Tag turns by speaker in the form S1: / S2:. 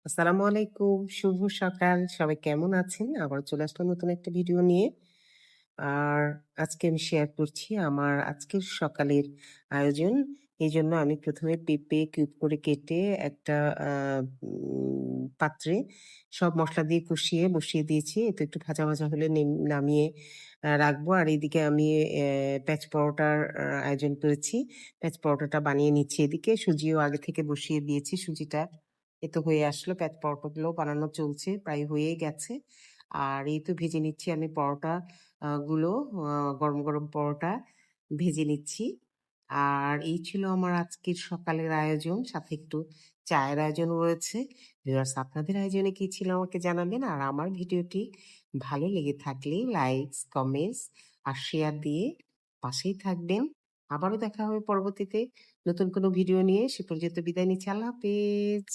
S1: আসসালামু আলাইকুম। শুভ সকাল। সবাই কেমন আছেন? আবারও চলে আসলাম নতুন একটা ভিডিও নিয়ে। আর আজকে আমি শেয়ার করছি আমার আজকের সকালের আয়োজন। এজন্য আমি ১ম এ পেঁপে কিউব করে কেটে একটা আ পাত্রে সব মসলা দিয়ে কষিয়ে বসিয়ে দিয়েছি। এতে একটু ভাজা, ভাজা হলে নামিয়ে রাখবো। আর এদিকে আমি প্যাঁচ পরোটার আয়োজন করেছি। প্যাঁচ পরোটাটা বানিয়ে নিচ্ছি এদিকে। সুজিও আগে থেকে বসিয়ে দিয়েছি। সুজিটা এ তো হয়ে আসলো। প্যাঁচ পরোটাগুলোও বানানো চলছে। প্রায় হয়েই গেছে। আর এই তো ভেজে নিচ্ছি আমি পরোটা গুলো গরম, গরম পরোটা ভেজে নিচ্ছি। আর এই ছিল আমার আজকের সকালের আয়োজন। সাথে একটু চায়ের আয়োজনও রয়েছে। ভিউয়ার্স আপনাদের আয়োজনে কি ছিল আমাকে জানাবেন। আর আমার ভিডিওটি ভালো লেগে থাকলে লাইকস, কমেন্টস আর শেয়ার দিয়ে পাশেই থাকবেন। আবারও দেখা হবে পরবর্তীতে নতুন কোনো ভিডিও নিয়ে। সে পর্যন্ত বিদায় নিচ্ছি। আল্লাহ হাফেজ।